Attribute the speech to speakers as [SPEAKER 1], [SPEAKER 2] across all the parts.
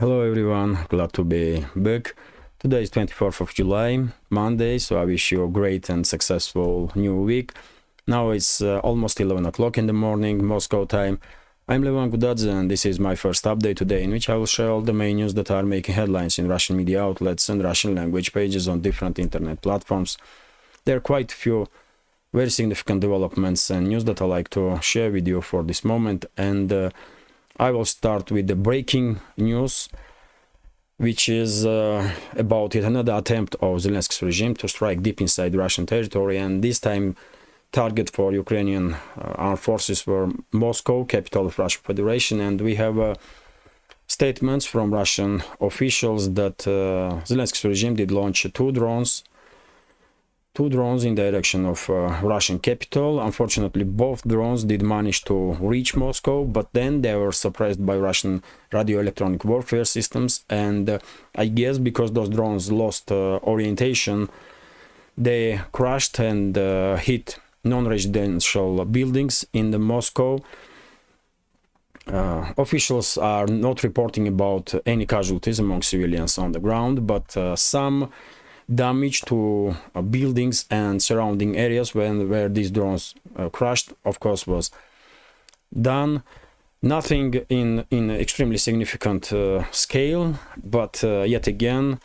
[SPEAKER 1] Hello everyone, glad to be back. Today is 24th of July, Monday, so I wish you a great and successful new week. Now it's almost 11 o'clock in the morning, Moscow time. I'm Levan Gudadze and this is my first update today, in which I will share all the main news that are making headlines in Russian media outlets and Russian language pages on different internet platforms. There are quite a few very significant developments and news that I like to share with you for this moment, and I will start with the breaking news, which is about yet another attempt of Zelensky's regime to strike deep inside Russian territory, and this time target for Ukrainian armed forces were Moscow, capital of Russian Federation, and we have statements from Russian officials that Zelensky's regime did launch two drones in direction of Russian capital. Unfortunately, both drones did manage to reach Moscow, but then they were suppressed by Russian radio-electronic warfare systems, and I guess because those drones lost orientation, they crashed and hit non-residential buildings in the Moscow. Officials are not reporting about any casualties among civilians on the ground, but some damage to buildings and surrounding areas where these drones crashed, of course, was done. Nothing in extremely significant scale, but yet again,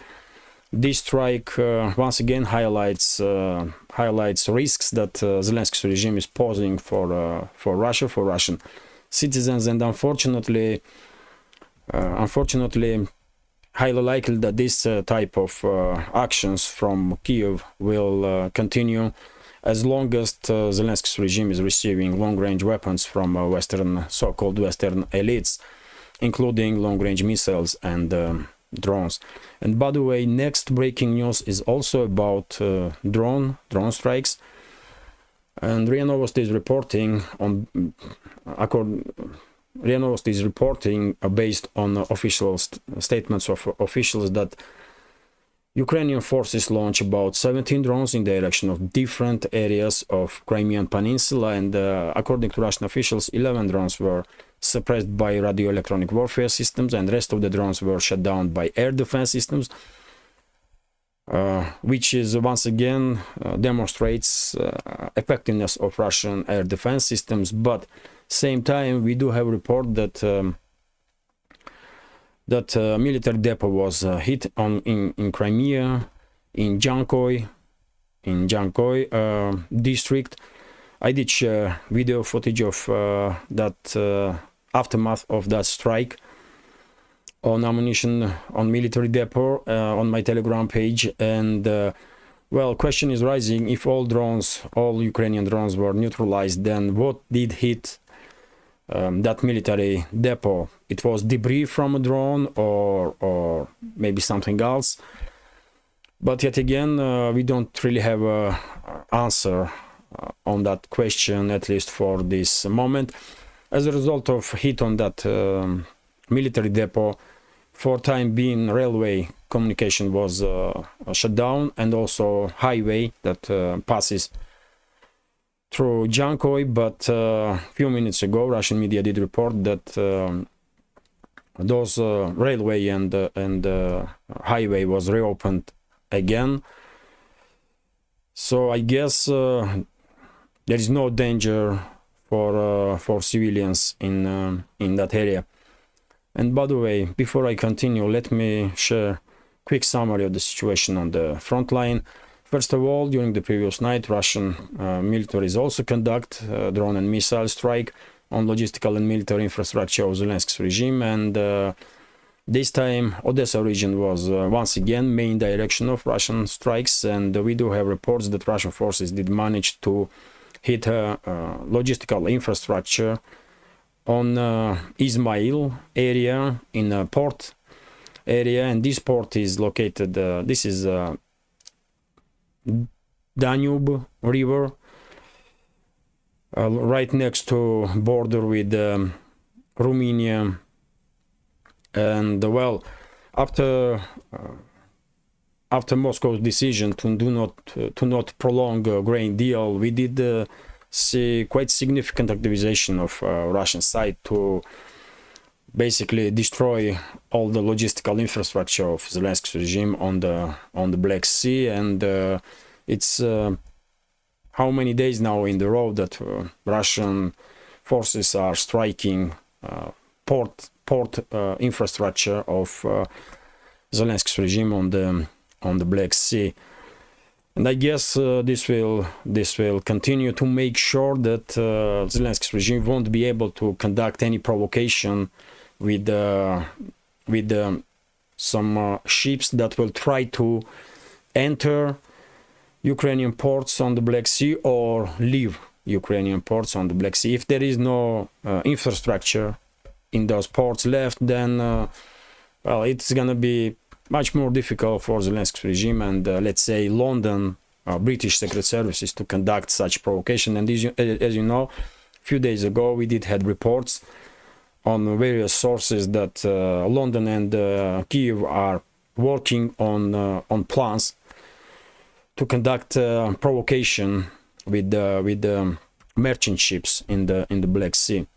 [SPEAKER 1] this strike once again highlights risks that Zelensky's regime is posing for Russia, for Russian citizens, and unfortunately, highly likely that this type of actions from Kiev will continue as long as Zelensky's regime is receiving long-range weapons from so-called Western elites, including long-range missiles and drones. And by the way, next breaking news is also about drone strikes. And RIA Novosti is reporting RIA Novosti is reporting based on official statements of officials that Ukrainian forces launched about 17 drones in the direction of different areas of Crimean Peninsula, and according to Russian officials, 11 drones were suppressed by radio-electronic warfare systems, and the rest of the drones were shut down by air defense systems, which is once again demonstrates effectiveness of Russian air defense systems. But same time, we do have a report that military depot was hit in Crimea, in Jankoy district. I did share video footage of that aftermath of that strike on ammunition on military depot on my Telegram page, and well, question is rising: if all Ukrainian drones were neutralized, then what did hit that military depot? It was debris from a drone or maybe something else. But yet again, we don't really have an answer on that question, at least for this moment. As a result of hit on that military depot, for time being, railway communication was shut down, and also highway that passes through Jankoy. But a few minutes ago, Russian media did report that those railway and highway was reopened again. So I guess there is no danger for civilians in that area. And by the way, before I continue, let me share a quick summary of the situation on the front line. First of all, during the previous night, Russian militaries also conduct drone and missile strike on logistical and military infrastructure of Zelensky's regime, and this time Odessa region was once again main direction of Russian strikes, and we do have reports that Russian forces did manage to hit logistical infrastructure on Izmail area, in a port area, and this port is located, this is Danube River, right next to border with Romania. And well, after Moscow's decision to not prolong a grain deal, we did see quite significant activization of Russian side to basically destroy all the logistical infrastructure of Zelensky's regime on the Black Sea, and it's how many days now in the row that Russian forces are striking port infrastructure of Zelensky's regime on the Black Sea. And I guess this will continue to make sure that Zelensky's regime won't be able to conduct any provocation with some ships that will try to enter Ukrainian ports on the Black Sea or leave Ukrainian ports on the Black Sea. If there is no infrastructure in those ports left, then well, it's gonna be much more difficult for Zelensky's regime and let's say London, British Secret Services to conduct such provocation. And as you know, a few days ago we did had reports on various sources that London and Kiev are working on plans to conduct provocation with the merchant ships in the Black Sea.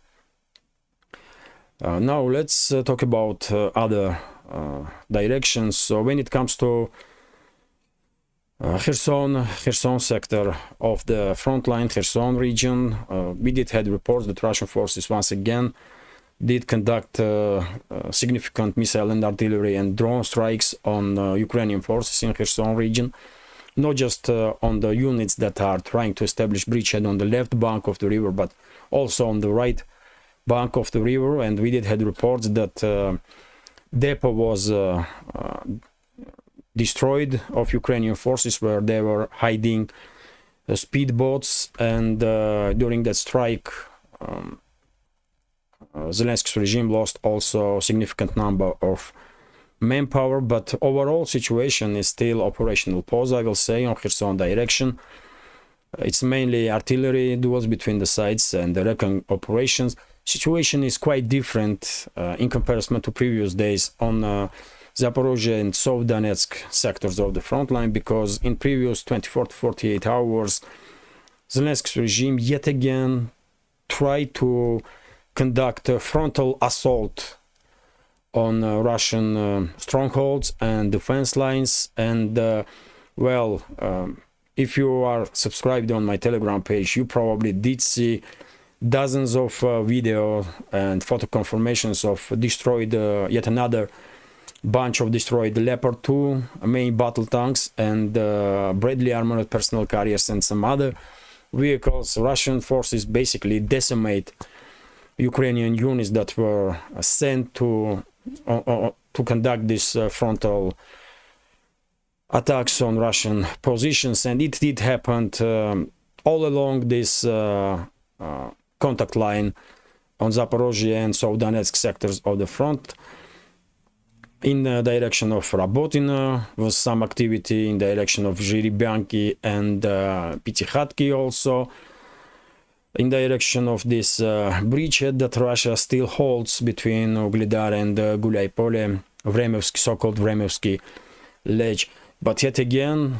[SPEAKER 1] Now let's talk about other directions. So when it comes to Kherson sector of the front line, Kherson region, we did had reports that Russian forces once again did conduct significant missile and artillery and drone strikes on Ukrainian forces in Kherson region, not just on the units that are trying to establish bridgehead on the left bank of the river, but also on the right bank of the river. And we did had reports that depot was destroyed of Ukrainian forces where they were hiding speedboats, and during that strike Zelensky's regime lost also a significant number of manpower, but overall situation is still operational pause, I will say, on Kherson direction. It's mainly artillery duels between the sides and the recon operations. Situation is quite different in comparison to previous days on Zaporozhye and South Donetsk sectors of the front line, because in previous 24 to 48 hours Zelensky's regime yet again tried to conduct a frontal assault on Russian strongholds and defense lines. And well, if you are subscribed on my Telegram page, you probably did see dozens of video and photo confirmations of destroyed yet another bunch of destroyed Leopard 2 main battle tanks and Bradley armored personnel carriers and some other vehicles. Russian forces basically decimate Ukrainian units that were sent to conduct this frontal attacks on Russian positions, and it did happen all along this contact line on Zaporozhye and South Donetsk sectors of the front. In the direction of Rabotino was some activity, in the direction of Zhiribyanki and Pitikhatki also, in the direction of this bridgehead that Russia still holds between Ugledar and Gulyai-Pole, Vremevsky, so-called Vremevsky ledge. But yet again,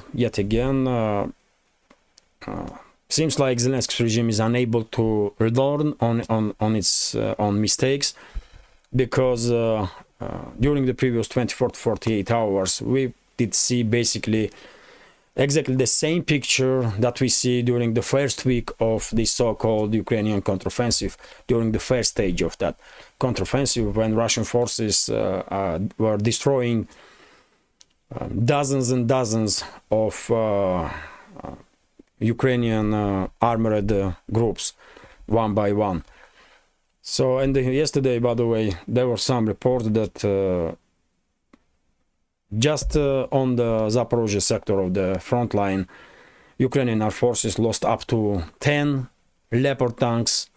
[SPEAKER 1] seems like Zelensky's regime is unable to learn on its own mistakes, because during the previous 24 to 48 hours we did see basically exactly the same picture that we see during the first week of the so-called Ukrainian counteroffensive, during the first stage of that counteroffensive, when Russian forces were destroying dozens and dozens of Ukrainian armored groups one by one. So, and yesterday, by the way, there were some reports that just on the Zaporozhye sector of the front line, Ukrainian armed forces lost up to 10 Leopard tanks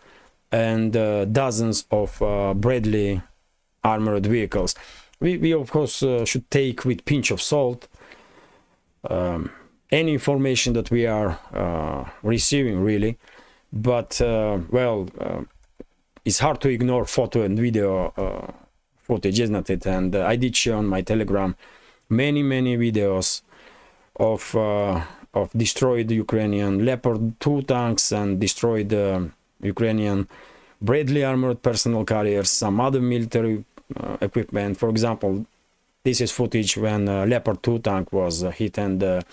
[SPEAKER 1] and dozens of Bradley armored vehicles. We of course should take with pinch of salt any information that we are receiving, really, but well, it's hard to ignore photo and video footage, isn't it? And I did share on my Telegram many videos of destroyed Ukrainian Leopard 2 tanks and destroyed Ukrainian Bradley armored personnel carriers, some other military equipment. For example, this is footage when Leopard 2 tank was hit and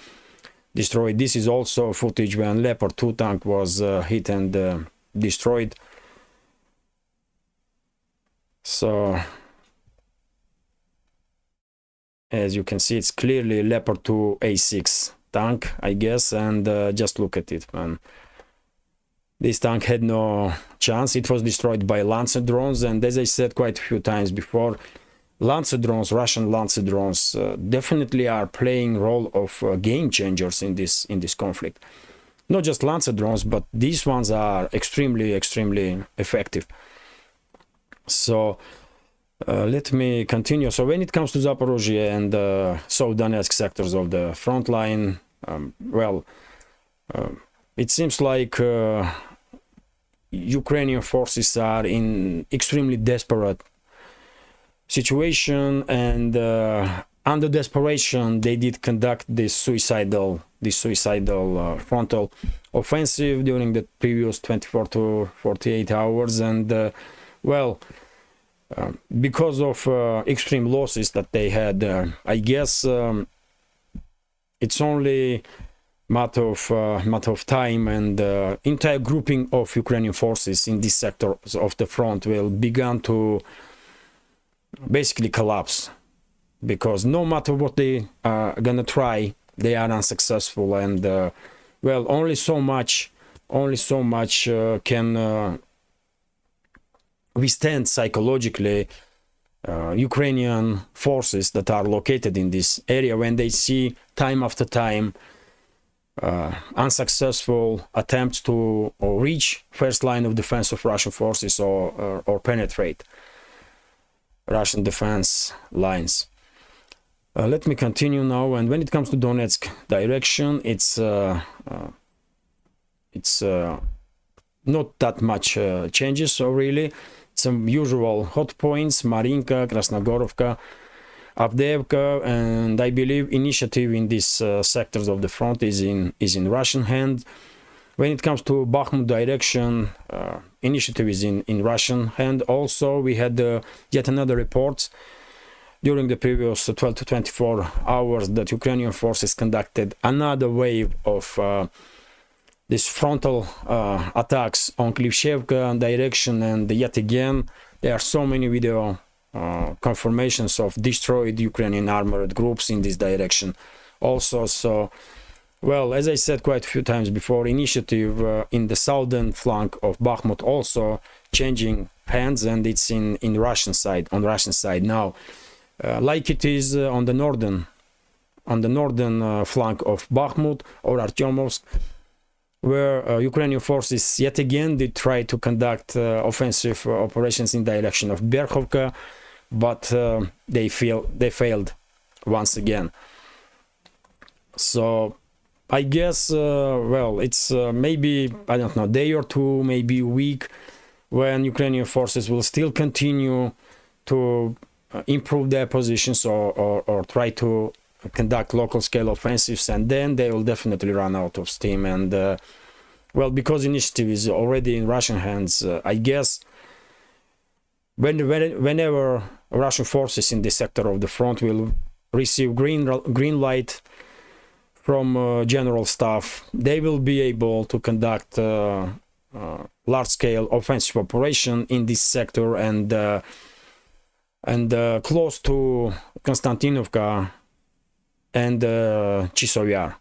[SPEAKER 1] destroyed. This is also footage when Leopard 2 tank was hit and destroyed. So as you can see, it's clearly Leopard 2 A6 tank, I guess, and just look at it, man. This tank had no chance. It was destroyed by Lancer drones, and as I said quite a few times before, Lancer drones, Russian Lancer drones, definitely are playing role of game changers in this conflict. Not just Lancer drones, but these ones are extremely effective. So let me continue. So when it comes to Zaporozhye and South Donetsk sectors of the front line, it seems like Ukrainian forces are in extremely desperate situation, and under desperation they did conduct this suicidal frontal offensive during the previous 24 to 48 hours, and because of extreme losses that they had, I guess it's only matter of time, and entire grouping of Ukrainian forces in this sector of the front will begin to basically collapse, because no matter what they are gonna try, they are unsuccessful, and only so much can withstand psychologically Ukrainian forces that are located in this area when they see time after time unsuccessful attempts to reach first line of defense of Russian forces or penetrate Russian defense lines. Let me continue now. And when it comes to Donetsk direction, it's not that much changes. So really, some usual hot points: Marinka, Krasnogorovka, Avdiivka, and I believe initiative in these sectors of the front is in Russian hand. When it comes to Bakhmut direction, initiative is in Russian hand. Also, we had yet another report during the previous 12 to 24 hours that Ukrainian forces conducted another wave of these frontal attacks on Klivshevka direction, and yet again there are so many video confirmations of destroyed Ukrainian armored groups in this direction also. So, well, as I said quite a few times before, initiative in the southern flank of Bakhmut also changing hands, and it's on Russian side now, like it is on the northern flank of Bakhmut or Artyomovsk, where Ukrainian forces yet again did try to conduct offensive operations in direction of Berkhovka, but they failed once again. So I guess it's maybe, I don't know, day or two, maybe a week, when Ukrainian forces will still continue to improve their positions or try to conduct local scale offensives, and then they will definitely run out of steam. And because initiative is already in Russian hands, I guess whenever Russian forces in this sector of the front will receive green light from general staff, they will be able to conduct large-scale offensive operation in this sector and close to Konstantinovka and Chisov Yar.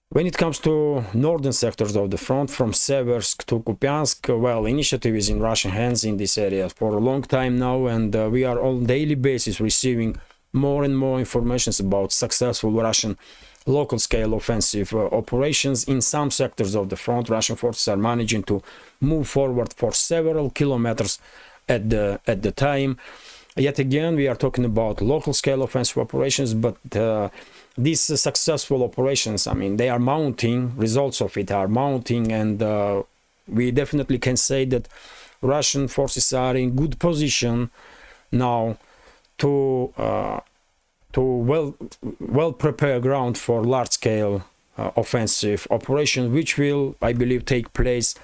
[SPEAKER 1] When it comes to northern sectors of the front, from Seversk to Kupiansk, initiative is in Russian hands in this area for a long time now, and we are on daily basis receiving more and more informations about successful Russian local scale offensive operations. In some sectors of the front, Russian forces are managing to move forward for several kilometers at the time. Yet again, we are talking about local scale offensive operations, but these successful operations, I mean, they are mounting, results of it are mounting, and we definitely can say that Russian forces are in good position now to well prepare ground for large scale offensive operation, which will, I believe, take place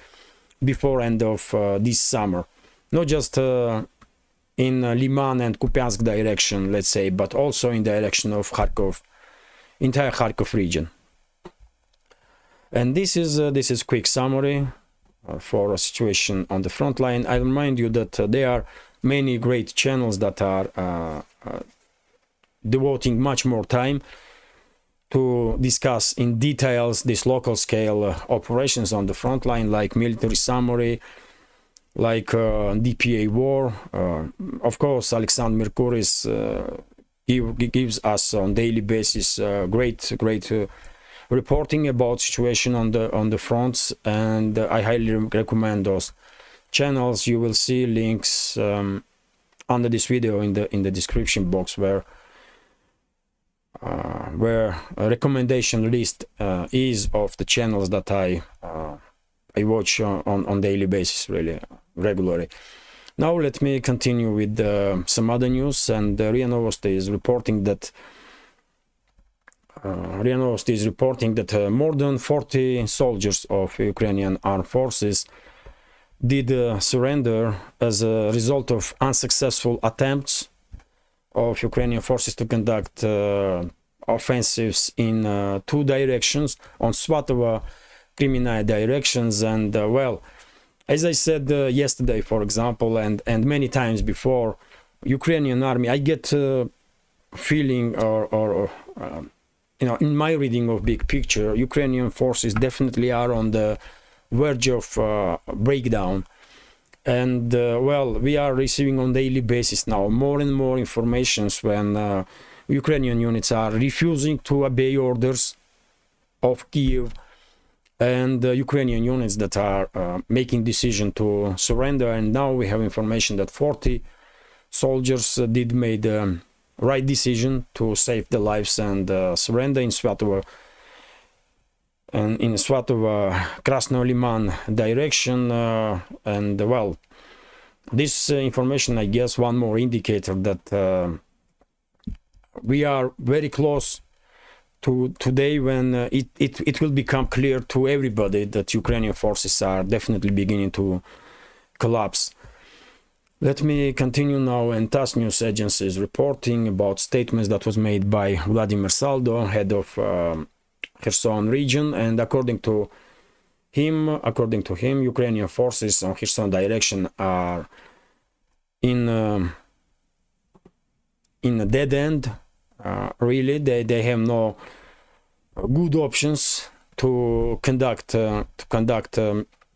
[SPEAKER 1] before end of this summer, not just in Liman and Kupiansk direction, let's say, but also in direction of Kharkov, entire Kharkov region. And this is quick summary for a situation on the front line. I remind you that there are many great channels that are devoting much more time to discuss in details this local scale operations on the front line, like military summary, like DPA war. Of course, Alexander Merkuris gives us on daily basis great reporting about situation on the fronts, and I highly recommend those channels. You will see links under this video in the description box, where a recommendation list is of the channels that I watch on daily basis, really regularly. Now let me continue with some other news, and RIA Novosti is reporting that more than 40 soldiers of Ukrainian armed forces did surrender as a result of unsuccessful attempts of Ukrainian forces to conduct offensives in two directions, on Svatova, Kreminaya directions. And well, as I said yesterday, for example, and many times before, Ukrainian army, I get feeling or you know, in my reading of big picture, Ukrainian forces definitely are on the verge of breakdown. And well, we are receiving on daily basis now more and more informations when Ukrainian units are refusing to obey orders of Kiev, and Ukrainian units that are making decision to surrender. And now we have information that 40 soldiers did made the right decision to save their lives and surrender in Svatova, and in Svatova Krasnoy Liman direction. And well, this information, I guess, one more indicator that we are very close to today when it will become clear to everybody that Ukrainian forces are definitely beginning to collapse. Let me continue now, and TASS news agency is reporting about statements that was made by Vladimir Saldo, head of Kherson region, and according to him, Ukrainian forces on Kherson direction are in a dead end. Really, they have no good options to conduct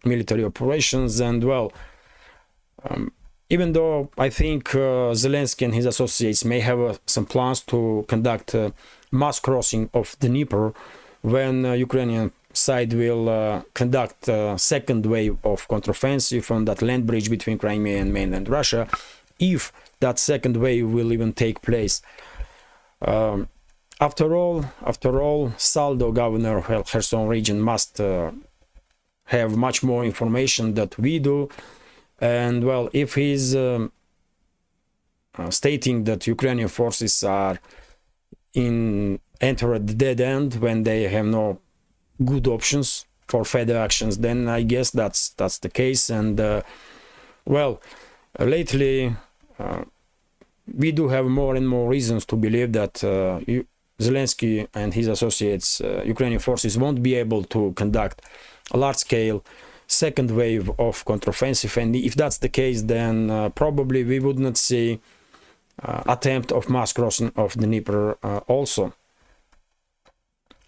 [SPEAKER 1] military operations. And well, even though I think Zelensky and his associates may have some plans to conduct mass crossing of the Dnieper, when Ukrainian side will conduct a second wave of counteroffensive on that land bridge between Crimea and mainland Russia, if that second wave will even take place. After all, Saldo, governor of Kherson region, must have much more information that we do. And well, if he's stating that Ukrainian forces are enter at the dead end when they have no good options for further actions, then I guess that's the case. And well, lately we do have more and more reasons to believe that Zelensky and his associates, Ukrainian forces, won't be able to conduct a large-scale second wave of counteroffensive. And if that's the case, then probably we would not see attempt of mass crossing of the Dnieper also.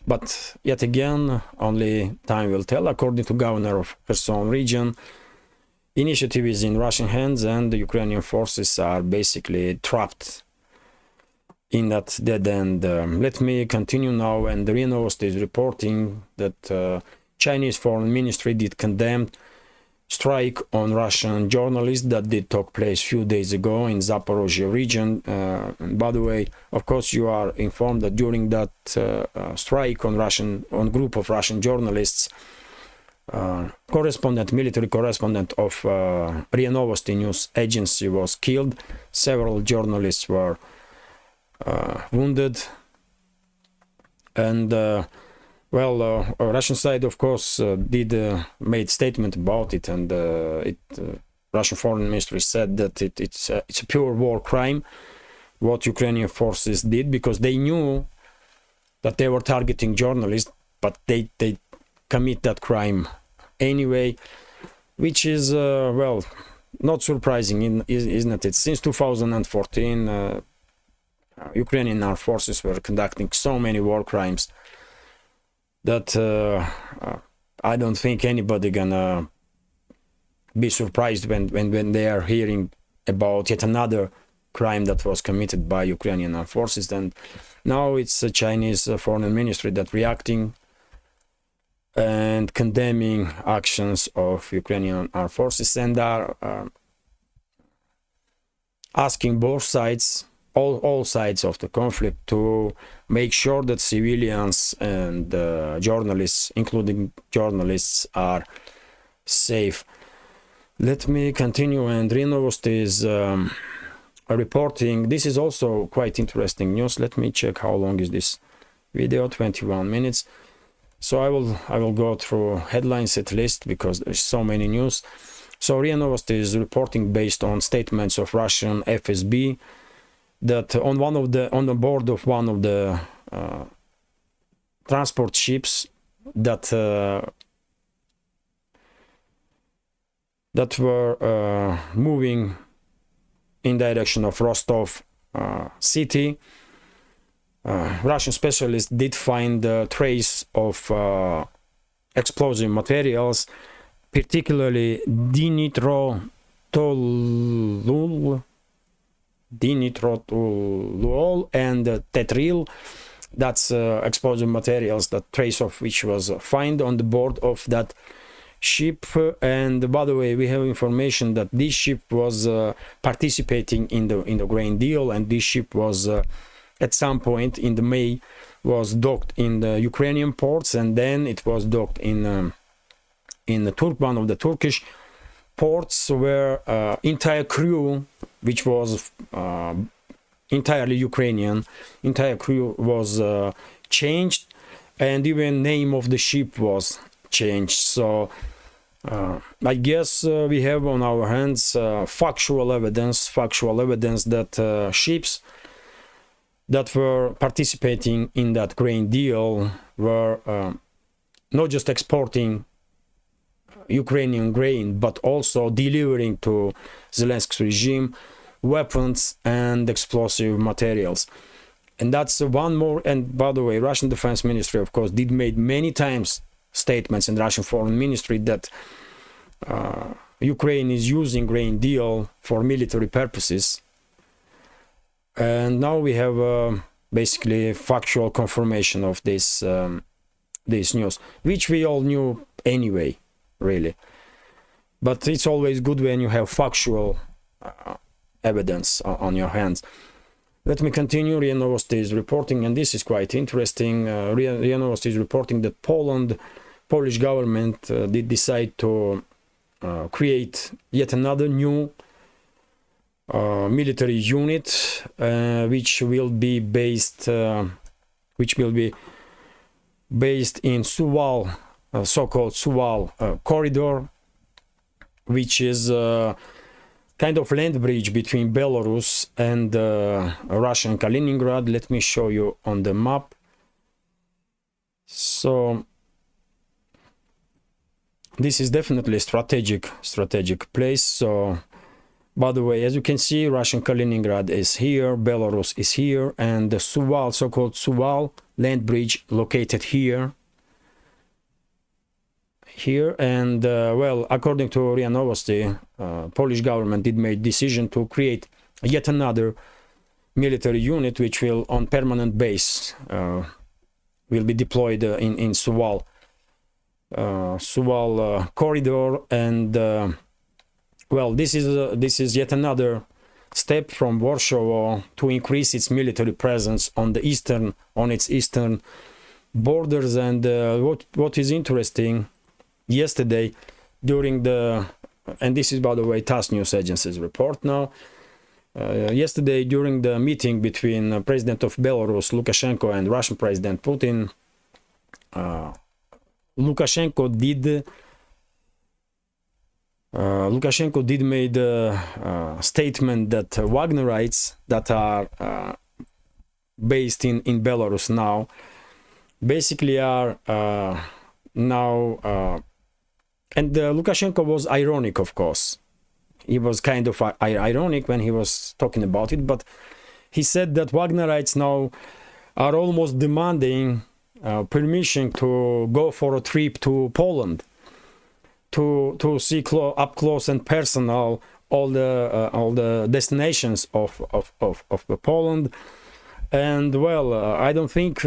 [SPEAKER 1] But yet again, only time will tell. According to governor of Kherson region, initiative is in Russian hands, and the Ukrainian forces are basically trapped in that dead end. Let me continue now, and the RIA Novosti is reporting that Chinese Foreign Ministry did condemn strike on Russian journalists that did take place a few days ago in Zaporozhye region. And by the way, of course, you are informed that during that strike on group of Russian journalists, military correspondent of RIA Novosti news agency was killed. Several journalists were wounded, and Well, Russian side, of course, did made statement about it, and Russian foreign ministry said that it's a pure war crime what Ukrainian forces did, because they knew that they were targeting journalists, but they commit that crime anyway, which is well, not surprising, isn't it? Since 2014, Ukrainian armed forces were conducting so many war crimes that I don't think anybody gonna be surprised when they are hearing about yet another crime that was committed by Ukrainian armed forces. And now it's the Chinese foreign ministry that reacting and condemning actions of Ukrainian armed forces, and are asking both sides, all sides of the conflict, to make sure that civilians and journalists, including journalists, are safe. Let me continue. And RIA Novosti is reporting. This is also quite interesting news. Let me check how long is this video. 21 minutes. So I will go through headlines at least, because there's so many news. So RIA Novosti is reporting based on statements of Russian FSB that on the board of one of the transport ships that were moving in direction of Rostov city, Russian specialists did find a trace of explosive materials, particularly dinitrotoluol and tetril. That's explosive materials, that trace of which was found on the board of that ship. And by the way, we have information that this ship was participating in the grain deal, and this ship was at some point in the May was docked in the Ukrainian ports, and then it was docked in one of the Turkish ports, where entire crew, which was entirely Ukrainian, entire crew was changed, and even name of the ship was changed. So I guess we have on our hands factual evidence that ships that were participating in that grain deal were not just exporting Ukrainian grain, but also delivering to Zelensky's regime weapons and explosive materials. And that's one more. And by the way, Russian Defense Ministry, of course, did made many times statements in the Russian Foreign Ministry that Ukraine is using grain deal for military purposes. And now we have basically factual confirmation of this news, which we all knew anyway, really. But it's always good when you have factual evidence on your hands. Let me continue. RIA Novosti is reporting, and this is quite interesting. RIA Novosti is reporting that Polish government did decide to create yet another new military unit, which will be based in Suwal, so-called Suwal corridor, which is kind of land bridge between Belarus and Russian Kaliningrad. Let me show you on the map. So this is definitely a strategic place. So by the way, as you can see, Russian Kaliningrad is here, Belarus is here, and the Suwal, so-called Suwal land bridge, located here. And well, according to RIA Novosti, Polish government did make decision to create yet another military unit, which will on permanent base will be deployed in Suwal corridor. And well, this is yet another step from Warsaw to increase its military presence on its eastern borders. And what is interesting, yesterday during and this is by the way TASS news agency's report now, yesterday during the meeting between President of Belarus Lukashenko and Russian President Putin, Lukashenko did made a statement that Wagnerites that are based in Belarus now basically are now and Lukashenko was ironic, of course. He was kind of ironic when he was talking about it, but he said that Wagnerites now are almost demanding permission to go for a trip to Poland to see up close and personal all the destinations of Poland. And well, I don't think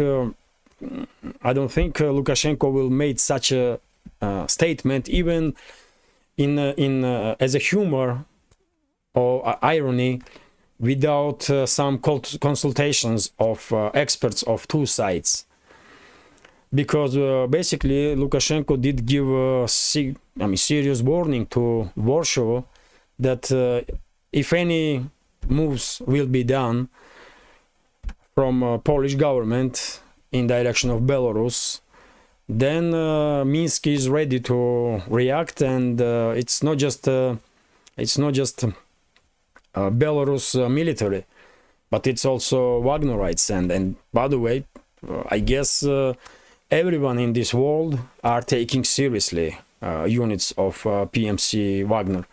[SPEAKER 1] Lukashenko will make such a statement, even in as a humor or irony, without some consultations of experts of two sides. Because basically Lukashenko did give a serious warning to Warsaw that if any moves will be done from Polish government in direction of Belarus, then Minsk is ready to react, and it's not just Belarus military, but it's also Wagnerites. And by the way, I guess everyone in this world are taking seriously units of PMC Wagner.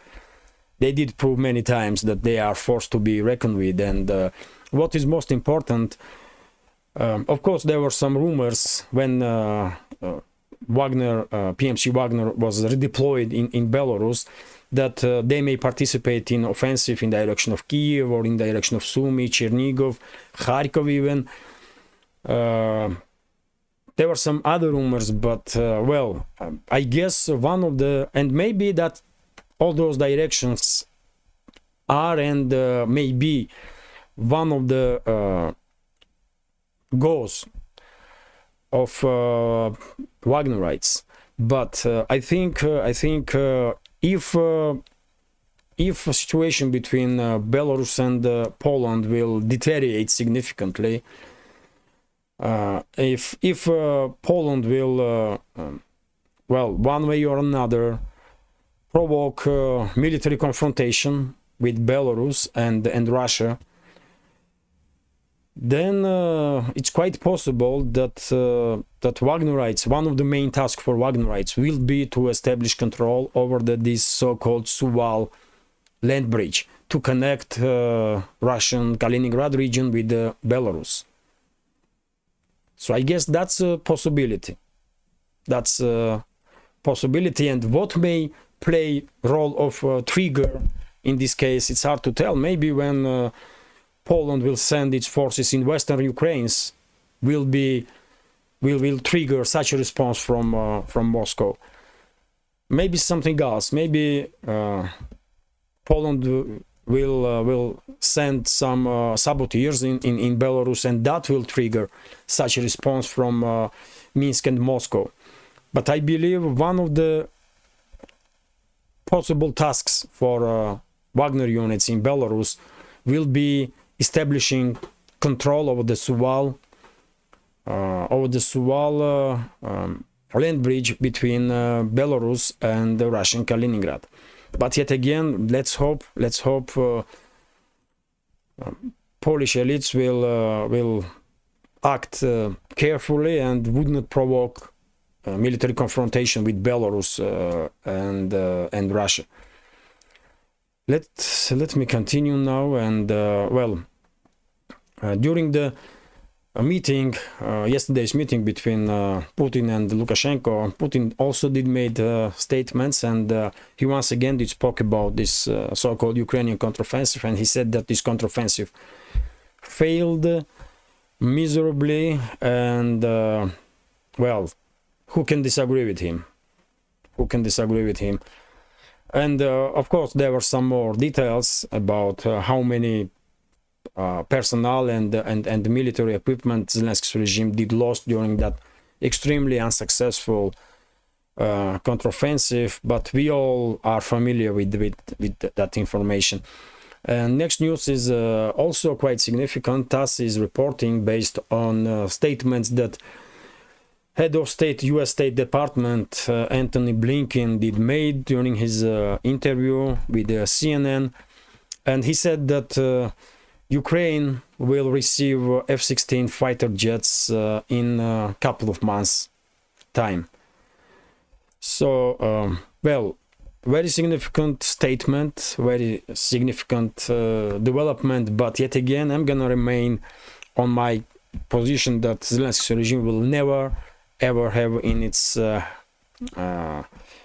[SPEAKER 1] They did prove many times that they are forced to be reckoned with. And what is most important, of course, there were some rumors when PMC Wagner was redeployed in Belarus that they may participate in offensive in direction of Kiev or in direction of Sumy, Chernigov, Kharkov even. There were some other rumors, but well, I guess one of the, and maybe that all those directions are and maybe one of the goals of Wagnerites. But I think if a situation between Belarus and Poland will deteriorate significantly, if Poland will well, one way or another provoke military confrontation with Belarus and Russia, then it's quite possible that that Wagnerites, one of the main tasks for Wagnerites will be to establish control over this so-called Suwal land bridge to connect Russian Kaliningrad region with Belarus. So I guess that's a possibility. That's a possibility, and what may play role of trigger in this case, it's hard to tell. Maybe when Poland will send its forces in Western Ukraine, will trigger such a response from Moscow. Maybe something else. Maybe Poland will send some saboteurs in Belarus, and that will trigger such a response from Minsk and Moscow. But I believe one of the possible tasks for Wagner units in Belarus will be establishing control over the Suwal land bridge between Belarus and the Russian Kaliningrad. But yet again, let's hope Polish elites will act carefully and would not provoke military confrontation with Belarus and Russia. Let me continue now. And well, during the meeting, yesterday's meeting between Putin and Lukashenko, Putin also did made statements, and he once again did spoke about this so-called Ukrainian counteroffensive, and he said that this counteroffensive failed miserably, and well, who can disagree with him? Who can disagree with him? And of course, there were some more details about how many personnel and military equipment Zelensky's regime did lost during that extremely unsuccessful counteroffensive. But we all are familiar with that information. And next news is also quite significant. TASS is reporting based on statements that head of state, U.S. State Department, Anthony Blinken, did made during his interview with CNN, and he said that Ukraine will receive F-16 fighter jets in a couple of months' time. So, well, very significant statement, very significant development, but yet again, I'm gonna remain on my position that Zelensky's regime will never ever have in its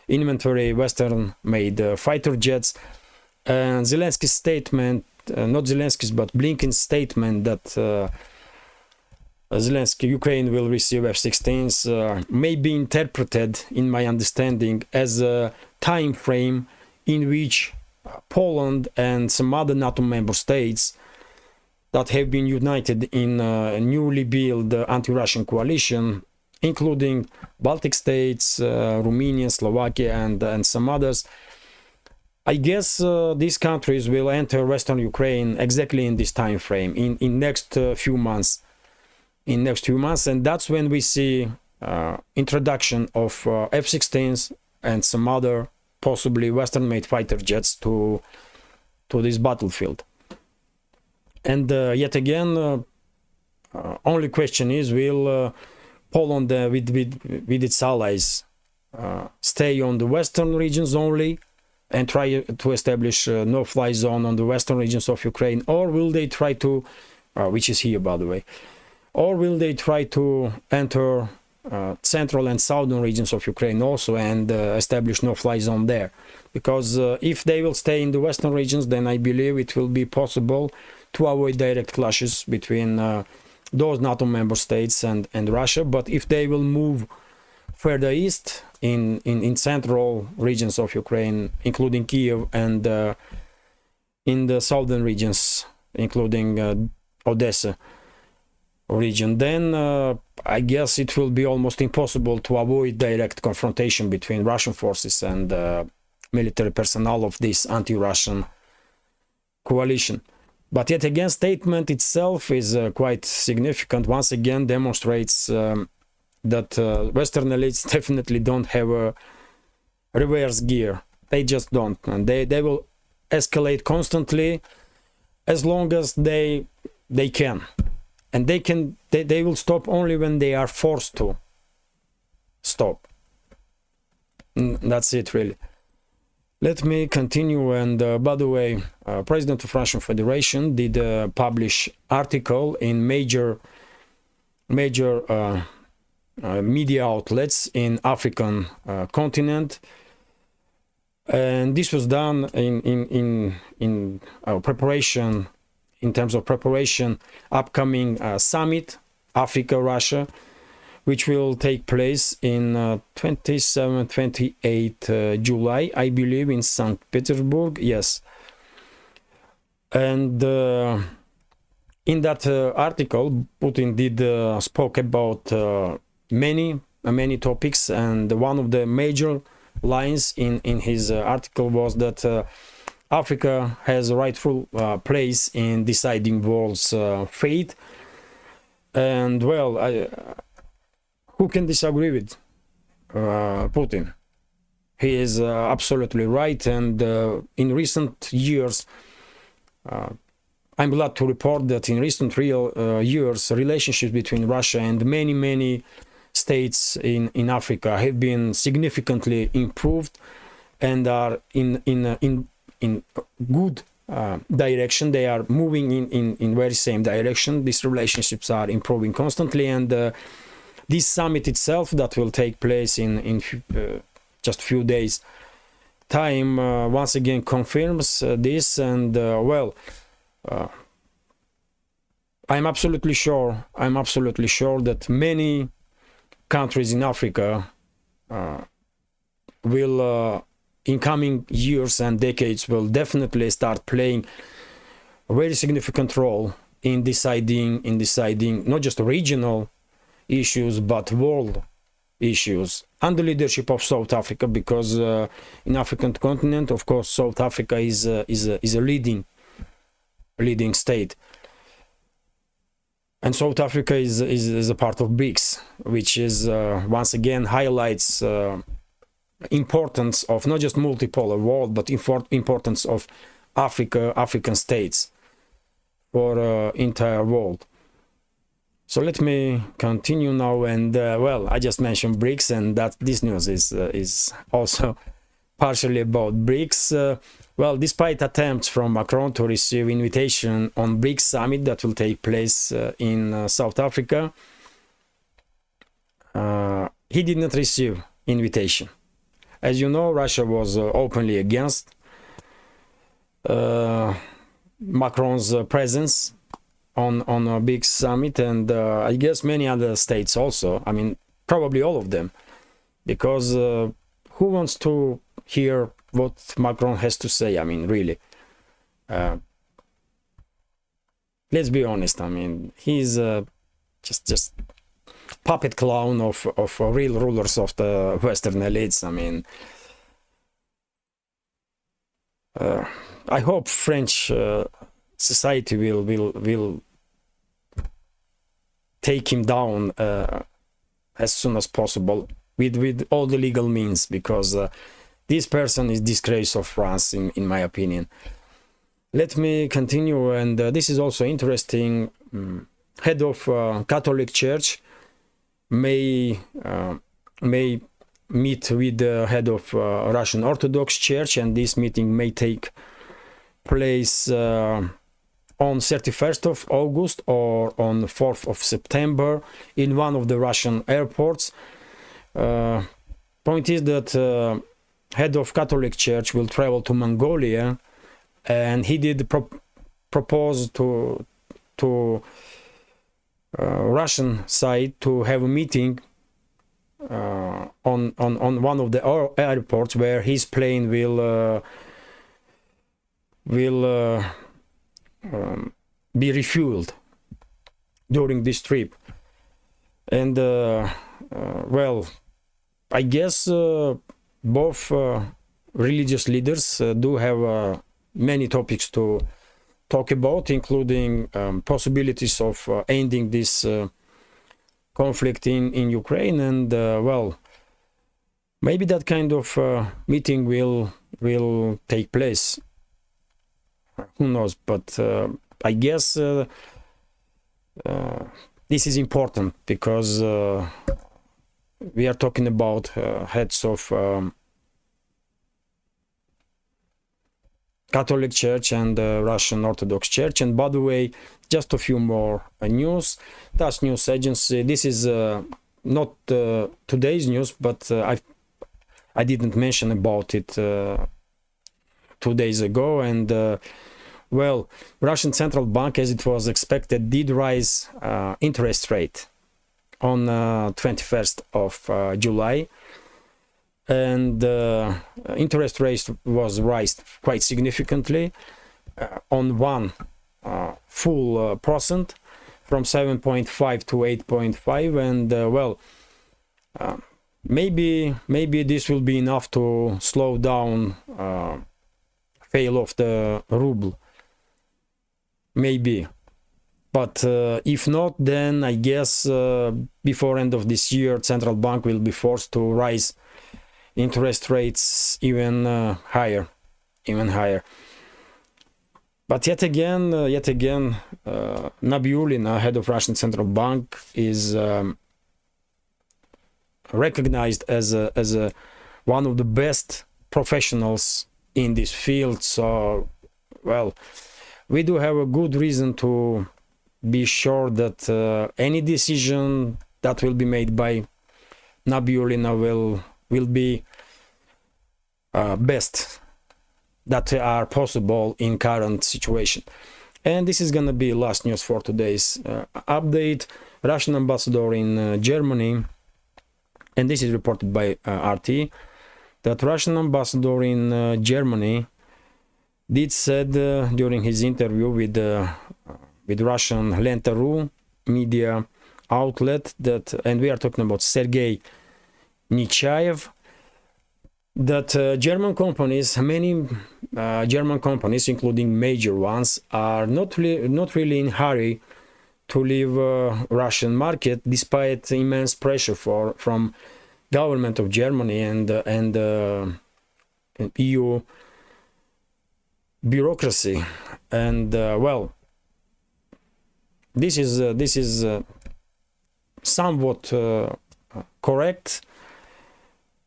[SPEAKER 1] inventory Western-made fighter jets. And Zelensky's statement, not Zelensky's, but Blinken's statement that Ukraine will receive F-16s may be interpreted, in my understanding, as a time frame in which Poland and some other NATO member states that have been united in a newly built anti-Russian coalition, including Baltic states, Romania, Slovakia, and some others. I guess these countries will enter Western Ukraine exactly in this time frame, in next few months. And that's when we see introduction of F-16s and some other possibly Western-made fighter jets to this battlefield. And yet again, only question is, will Poland with its allies stay on the western regions only and try to establish a no-fly zone on the western regions of Ukraine, or will they try to, which is here by the way, or will they try to enter central and southern regions of Ukraine also and establish no-fly zone there? Because if they will stay in the western regions, then I believe it will be possible to avoid direct clashes between those NATO member states and Russia. But if they will move further east in central regions of Ukraine, including Kiev, and in the southern regions, including Odessa region, then I guess it will be almost impossible to avoid direct confrontation between Russian forces and military personnel of this anti-Russian coalition. But yet again, statement itself is quite significant. Once again, demonstrates that Western elites definitely don't have a reverse gear. They just don't, and they will escalate constantly as long as they can, and they will stop only when they are forced to stop. That's it, really. Let me continue. And by the way, President of Russian Federation did publish article in major media outlets in African continent, and this was done in preparation, in terms of preparation upcoming summit Africa-Russia, which will take place in 27-28 July, I believe, in St. Petersburg. Yes. And in that article, Putin did spoke about many topics, and one of the major lines in his article was that Africa has a rightful place in deciding world's fate. And well, who can disagree with Putin? He is absolutely right. And in recent years, I'm glad to report that in recent years, relationships between Russia and many states in Africa have been significantly improved and are in good direction. They are moving in very same direction. These relationships are improving constantly, and this summit itself, that will take place in just a few days time, once again confirms this. And well, I'm absolutely sure that many countries in Africa will in coming years and decades will definitely start playing a very significant role in deciding not just regional issues but world issues under leadership of South Africa, because in African continent, of course, South Africa is a leading state. And South Africa is a part of BRICS, which is once again highlights importance of not just multipolar world, but importance of African states for entire world. So let me continue now, and well, I just mentioned BRICS, and that this news is also partially about BRICS. Well, despite attempts from Macron to receive invitation on BRICS summit that will take place in South Africa, he did not receive invitation. As you know, Russia was openly against Macron's presence on a big summit, and I guess many other states also. I mean, probably all of them, because who wants to hear what Macron has to say? I mean, really. Let's be honest. I mean, he's just puppet clown of real rulers of the Western elites. I mean, I hope French society will take him down as soon as possible with all the legal means, because this person is disgrace of France, in my opinion. Let me continue, and this is also interesting. Head of Catholic Church may meet with the head of Russian Orthodox Church, and this meeting may take place on 31st of August or on 4th of September in one of the Russian airports. Point is that head of Catholic Church will travel to Mongolia, and he did propose to Russian side to have a meeting on one of the airports where his plane will be refueled during this trip. And well, I guess both religious leaders do have many topics to talk about, including possibilities of ending this conflict in Ukraine, and well, maybe that kind of meeting will take place. Who knows? But I guess this is important, because we are talking about heads of Catholic Church and Russian Orthodox Church. And by the way, just a few more news. TASS News Agency. This is not today's news, but I didn't mention about it 2 days ago. And well, Russian Central Bank, as it was expected, did rise interest rate on 21st of July. And interest rate was raised quite significantly on one full percent, from 7.5 to 8.5, and well, maybe this will be enough to slow down fail of the ruble, maybe. But if not, then I guess before end of this year, central bank will be forced to rise interest rates even higher. But yet again, Nabiullina, head of Russian Central Bank, is recognized as one of the best professionals in this field. So, well, we do have a good reason to be sure that any decision that will be made by Nabiullina will be best that are possible in current situation. And this is gonna be last news for today's update. Russian ambassador in Germany, and this is reported by RT, that Russian ambassador in Germany did said during his interview with Russian Lenta.ru media outlet that, and we are talking about Sergei Nechayev, that German companies, many German companies, including major ones, are not really in hurry to leave Russian market despite immense pressure from government of Germany and EU bureaucracy. And well, this is somewhat correct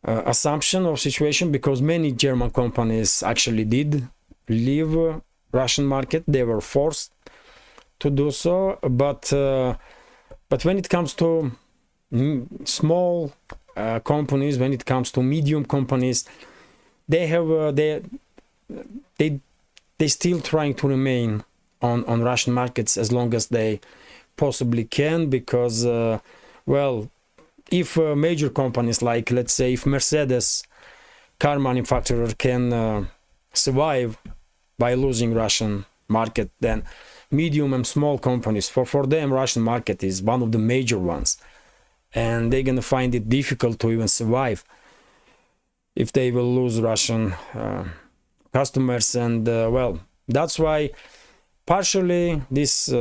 [SPEAKER 1] assumption of situation, because many German companies actually did leave Russian market. They were forced to do so, but when it comes to small companies, when it comes to medium companies, they have they still trying to remain on Russian markets as long as they possibly can, because well, if major companies, like let's say if Mercedes car manufacturer can survive by losing Russian market, then medium and small companies, for them Russian market is one of the major ones, and they're gonna find it difficult to even survive if they will lose Russian customers. And well, that's why partially this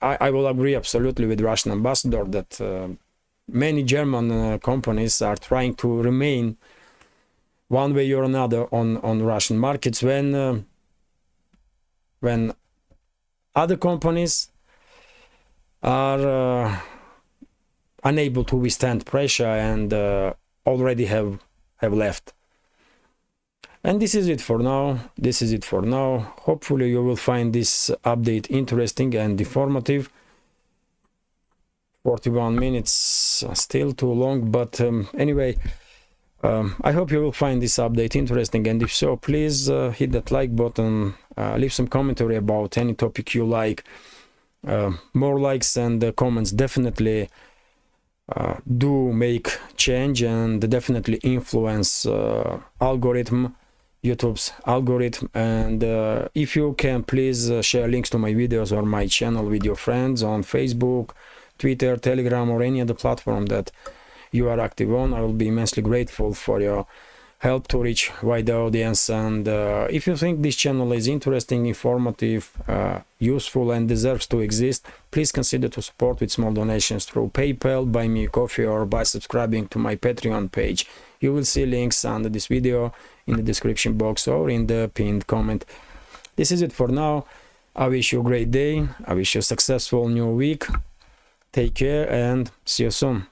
[SPEAKER 1] I will agree absolutely with Russian ambassador that many German companies are trying to remain one way or another on Russian markets when other companies are unable to withstand pressure and already have left. And this is it for now. Hopefully you will find this update interesting and informative. 41 minutes, still too long, but anyway, I hope you will find this update interesting, and if so, please hit that like button, leave some commentary about any topic you like. More likes and comments definitely do make change and definitely influence YouTube's algorithm. And if you can, please share links to my videos or my channel with your friends on Facebook, Twitter, Telegram, or any other platform that you are active on. I will be immensely grateful for your help to reach wider audience. And if you think this channel is interesting, informative, useful, and deserves to exist, please consider to support with small donations through PayPal, Buy Me a Coffee, or by subscribing to my Patreon page. You will see links under this video in the description box or in the pinned comment. This is it for now. I wish you a great day. I wish you a successful new week. Take care and see you soon.